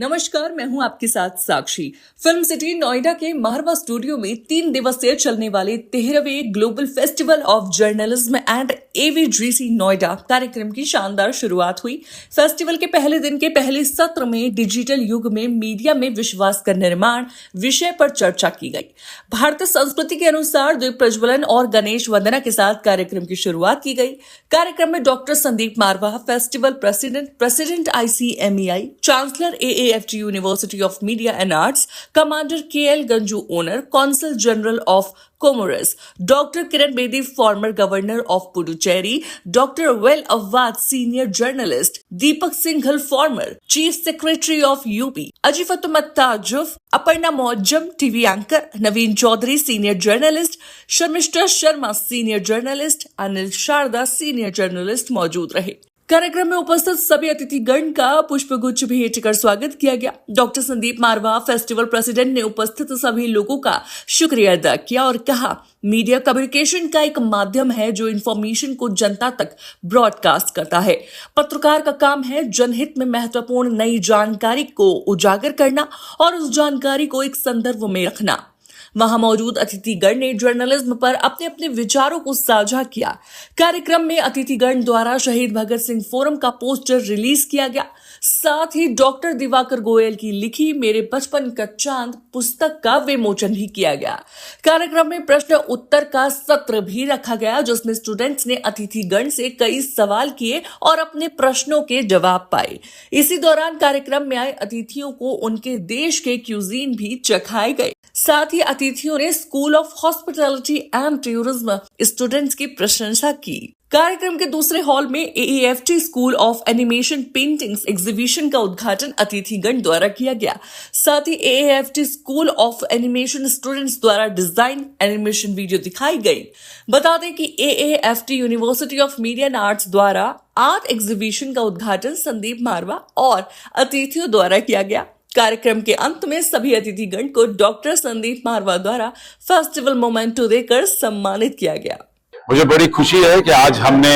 नमस्कार, मैं हूं आपके साथ साक्षी। फिल्म सिटी नोएडा के महरवा स्टूडियो में 3 दिवसीय चलने वाले 13वें global festival of journalism and AVGC Noida कार्यक्रम की शानदार शुरुआत हुई। फेस्टिवल के पहले दिन के पहले सत्र में डिजिटल युग में मीडिया में विश्वास का निर्माण विषय पर चर्चा की गई। भारतीय संस्कृति के अनुसार दीप प्रज्वलन और गणेश वंदना के साथ कार्यक्रम की शुरुआत की गई। कार्यक्रम में doctor Sandeep Marwah, festival president ICMEI, chancellor AAFT University of Media and Arts, Commander KL Ganju Owner, Consul General of Comoros, Dr. Kiran Bedi, former Governor of Puducherry, Dr. Well Awad, Senior Journalist, Deepak Singhal, former Chief Secretary of UP, Ajifatumad Tajuf, Aparna Mojam, TV anchor, Naveen Chaudhary, Senior Journalist, Sharmishta Sharma, Senior Journalist, Anil Sharda, Senior Journalist मौजूद रहे। कार्यक्रम में उपस्थित सभी अतिथिगण का पुष्पगुच्छ भेंट कर स्वागत किया गया। Doctor Sandeep Marwah, festival president, ने उपस्थित सभी लोगों का शुक्रिया अदा किया और कहा, मीडिया कम्युनिकेशन का एक माध्यम है जो इंफॉर्मेशन को जनता तक ब्रॉडकास्ट करता है। पत्रकार का काम है जनहित में महत्वपूर्ण नई जानकारी को उजागर करना और उस जानकारी को एक संदर्भ में रखना। वहां मौजूद अतिथिगण ने जर्नलिज्म पर अपने अपने विचारों को साझा किया। कार्यक्रम में अतिथिगण द्वारा शहीद भगत सिंह फोरम का पोस्टर रिलीज किया गया। साथ ही डॉक्टर दिवाकर गोयल की लिखी मेरे बचपन का चांद पुस्तक का विमोचन भी किया गया। कार्यक्रम में प्रश्न उत्तर का सत्र भी रखा गया, जिसमें स्टूडेंट्स ने अतिथिगण से कई सवाल किए और अपने प्रश्नों के जवाब पाए। इसी दौरान कार्यक्रम में आए अतिथियों को उनके देश के क्यूजीन भी चखाए गए। साथ ही अतिथियों ने school of hospitality and tourism students की प्रशंसा की। कार्यक्रम के दूसरे हॉल में AAFT school of animation paintings exhibition का उद्घाटन अतिथिगण द्वारा किया गया। साथ ही AAFT school of animation students द्वारा डिजाइन एनिमेशन वीडियो दिखाई गई। बता दें कि AAFT university of media and arts द्वारा आर्ट एग्जीबिशन का उद्घाटन संदीप मारवा और अतिथियों द्वारा किया गया। कार्यक्रम के अंत में सभी अतिथिगण को डॉक्टर संदीप मारवा द्वारा फेस्टिवल मोमेंटो देकर सम्मानित किया गया। मुझे बड़ी खुशी है कि आज हमने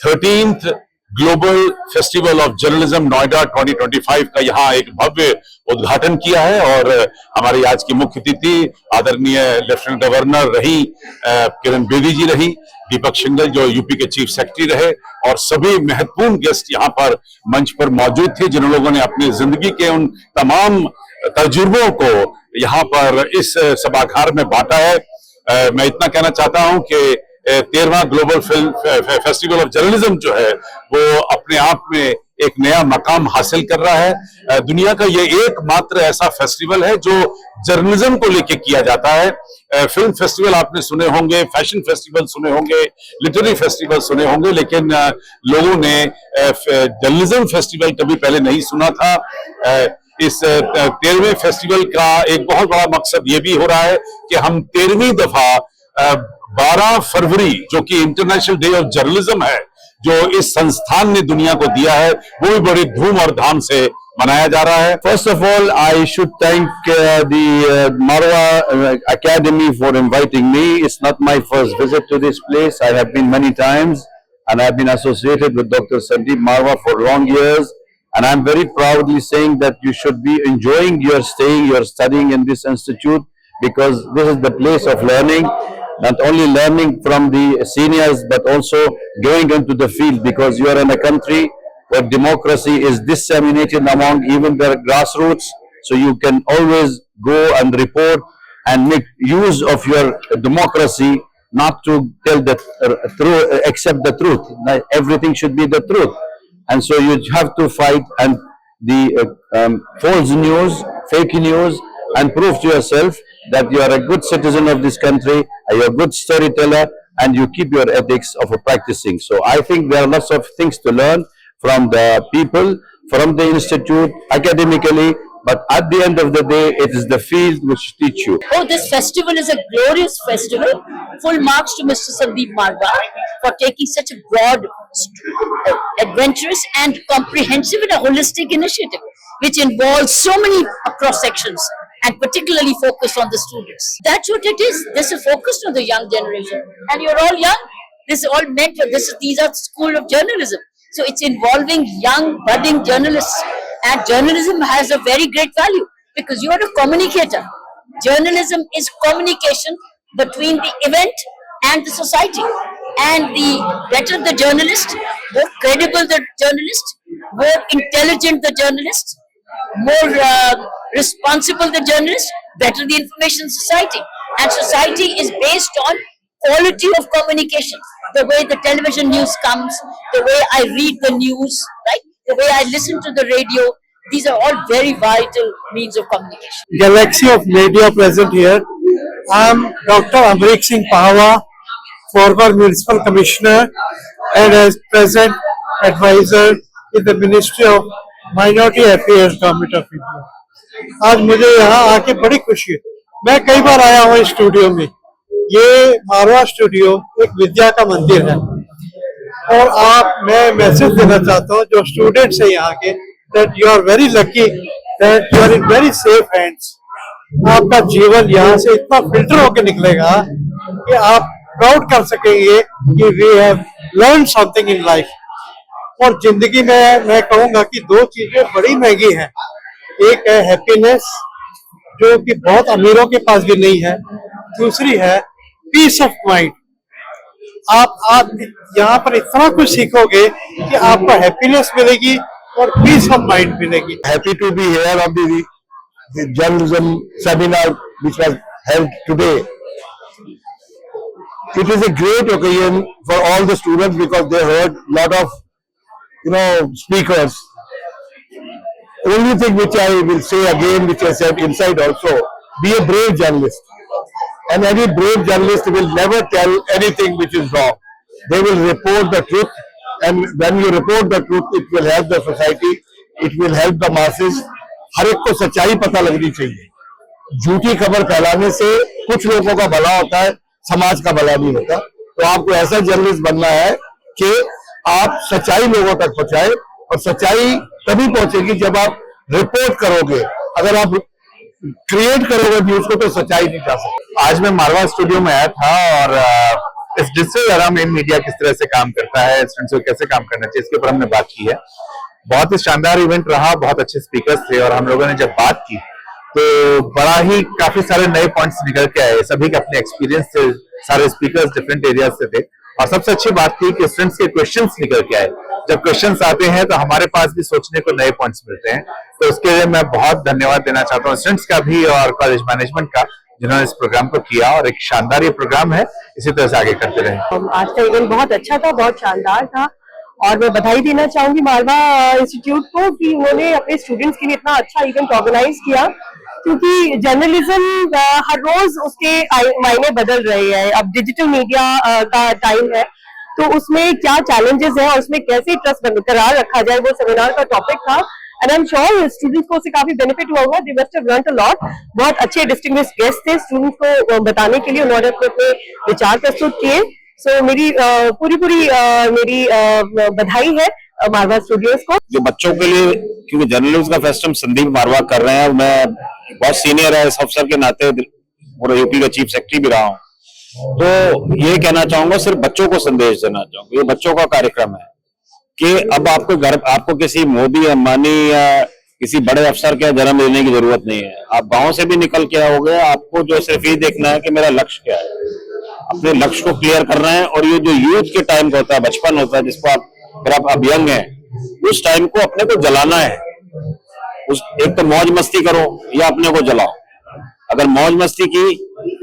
13th global festival of journalism Noida 2025 का यहाँ एक भव्य उद्घाटन किया है और हमारी आज की मुख्य अतिथि आदरणीय लेफ्टिनेंट गवर्नर रही किरण बेदी जी रही, दीपक सिंघल जो यूपी के चीफ सेक्रेटरी रहे और सभी महत्वपूर्ण गेस्ट यहाँ पर मंच पर मौजूद थे, जिन लोगों ने अपनी जिंदगी के उन तमाम तजुर्बों को यहाँ पर इस सभागार में बांटा है। मैं इतना कहना चाहता हूँ कि 13वां global film festival of journalism जो है वो अपने आप में एक नया मकाम हासिल कर रहा है। दुनिया का ये एकमात्र ऐसा फेस्टिवल है जो जर्नलिज्म को लेके किया जाता है। फिल्म फेस्टिवल आपने सुने होंगे, फैशन फेस्टिवल सुने होंगे, लिटरेरी फेस्टिवल सुने होंगे, लेकिन लोगों ने जर्नलिज्म फेस्टिवल कभी पहले नहीं सुना था। इस 13वें फेस्टिवल का एक बहुत बड़ा मकसद ये भी हो रहा है कि हम 13वीं दफा 12 फरवरी जो कि इंटरनेशनल डे ऑफ जर्नलिज्म है, जो इस संस्थान ने दुनिया को दिया है, वो भी बड़ी धूम और धाम से मनाया जा रहा है। First of all, I should thank the Marwa Academy for inviting me. It's not my first visit to this place. I have been many times and I've been associated with Dr. Sandeep Marwa for long years. And I'm very proudly saying that you should be enjoying your staying, your studying in this institute, because this is the place of learning. Not only learning from the seniors, but also going into the field, because you are in a country where democracy is disseminated among even the grassroots. So you can always go and report and make use of your democracy, not to tell the truth, accept the truth. Everything should be the truth. And so you have to fight and the false news, fake news, and prove to yourself that you are a good citizen of this country, you are a good storyteller, and you keep your ethics of practicing. So I think there are lots of things to learn from the people, from the institute, academically, but at the end of the day, it is the field which teach you. Oh, this festival is a glorious festival. Full marks to Mr. Sandeep Marwa for taking such a broad, adventurous and comprehensive and a holistic initiative, which involves so many cross sections and particularly focused on the students. That's what it is. This is focused on the young generation. And you're all young. This is all meant for this. These are school of journalism. So it's involving young budding journalists And journalism has a very great value because you are a communicator. Journalism is communication between the event and the society. And the better the journalist, more credible the journalist, more intelligent the journalist, more responsible the journalist, better the information society. And society is based on quality of communication. The way the television news comes, the way I read the news, right? The way I listen to the radio. These are all very vital means of communication. Galaxy of media present here. I am Dr. Amrik Singh Pahawa, former Municipal Commissioner and as present advisor in the Ministry of Minority Affairs, Government of India. आज मुझे यहाँ आके बड़ी खुशी है. मैं कई बार आया हूँ इस स्टूडियो में. ये मारवा स्टूडियो एक विद्या का मंदिर है और मैं मैसेज देना चाहता हूँ जो स्टूडेंट्स हैं यहाँ के, that you are very lucky that you are in very safe hands. आपका जीवन यहाँ से इतना फिल्टर होकर निकलेगा कि आप प्राउड कर सकेंगे कि we have learned something in life. और जिंदगी में मैं कहूँगा कि दो चीजें बड़ी महंगी हैं. एक है हैप्पीनेस जो कि बहुत अमीरों के पास भी नहीं है. दूसरी है पीस ऑफ माइंड. आप यहाँ पर इतना कुछ सीखोगे कि आपको हैप्पीनेस मिलेगी और पीस ऑफ माइंड मिलेगी. Happy to be here on the journalism seminar which was held today. It is a great occasion for all the students because they heard lot of speakers. Only thing which I will say again, which I said inside also, be a brave journalist. And any brave journalist will never tell anything which is wrong. They will report the truth, and when you report the truth, it will help the society, it will help the masses. हर एक को सच्चाई पता लगनी चाहिए. झूठी खबर फैलाने से कुछ लोगों का भला होता है, समाज का भला नहीं होता. तो आपको ऐसा जर्नलिस्ट बनना है कि आप सच्चाई लोगों तक पहुंचाए, और सच्चाई तभी पहुंचेगी जब आप रिपोर्ट करोगे. अगर आप क्रिएट करोगे न्यूज को तो सच्चाई नहीं जा सकती. आज मैं मारवा स्टूडियो में आया था और इस डिजिटल एरा में मीडिया किस तरह से काम करता है, स्टूडेंट्स को कैसे काम करना चाहिए, इसके ऊपर हमने बात की है. बहुत ही शानदार इवेंट रहा, बहुत अच्छे स्पीकर्स थे और हम लोगों ने जब बात की तो बड़ा ही काफी सारे नए पॉइंट्स निकल के आए. सभी के अपने एक्सपीरियंस थे, सारे स्पीकर्स डिफरेंट एरियाज से थे और सबसे अच्छी बात थी कि स्टूडेंट्स के क्वेश्चंस निकल के आए. जब क्वेश्चंस आते हैं तो हमारे पास भी सोचने को नए पॉइंट्स मिलते हैं. तो उसके लिए मैं बहुत धन्यवाद देना चाहता हूँ स्टूडेंट्स का भी और कॉलेज मैनेजमेंट का, जिन्होंने इस प्रोग्राम को किया. और एक शानदार ये प्रोग्राम है, इसी तरह से आगे करते रहें. आज का इवेंट बहुत अच्छा था, बहुत शानदार था और मैं बधाई देना चाहूंगी मारवा इंस्टीट्यूट को कि उन्होंने अपने स्टूडेंट्स के लिए इतना अच्छा इवेंट ऑर्गेनाइज किया. क्योंकि जर्नलिज्म हर रोज उसके मायने बदल रहे हैं. अब डिजिटल मीडिया का टाइम है तो उसमें क्या चैलेंजेस हैं और उसमें कैसे ट्रस्ट बरकरार रखा जाए, वो सेमिनार का टॉपिक था. And I am sure students को उससे काफी बेनिफिट हुआ होगा. They must have learned a lot. बहुत अच्छे डिस्टिंग्विश्ड गेस्ट थे स्टूडेंट्स को बताने के लिए, उन्होंने अपने विचार प्रस्तुत किए. सो मेरी पूरी मेरी बधाई है मारवा स्टूडियोज को. जो बच्चों के लिए, क्योंकि जर्नलिज्म का फेस्ट हम संदीप मारवा कर रहे हैं, मैं बहुत सीनियर है इस अफसर के नाते, पूरा यूपी का चीफ सेक्रेटरी भी रहा हूँ. तो ये कहना चाहूंगा, सिर्फ बच्चों को संदेश देना चाहूंगा. ये बच्चों का कार्यक्रम है कि अब आपको किसी मोदी, अंबानी या किसी बड़े अफसर का जन्म लेने की जरूरत नहीं है. आप गांव से भी निकल के आओगे, आपको जो सिर्फ ये देखना है कि मेरा लक्ष्य क्या है, अपने लक्ष्य को क्लियर करना है. और ये जो यूथ के टाइम का होता है, बचपन होता है, जिसको आप अब यंग है, उस टाइम को अपने को जलाना है. एक तो मौज मस्ती करो या अपने को जलाओ. अगर मौज मस्ती की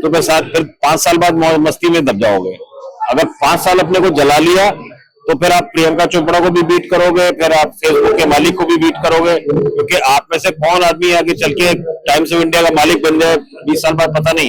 तो फिर 5 साल बाद मौज मस्ती में दब जाओगे. अगर 5 साल अपने को जला लिया तो फिर आप प्रियंका चोपड़ा को भी बीट करोगे, फिर आप फेसबुक के मालिक को भी बीट करोगे. क्योंकि आप में से कौन आदमी आगे चल के टाइम्स ऑफ इंडिया का मालिक बन जाए 20 साल बाद, पता नहीं है.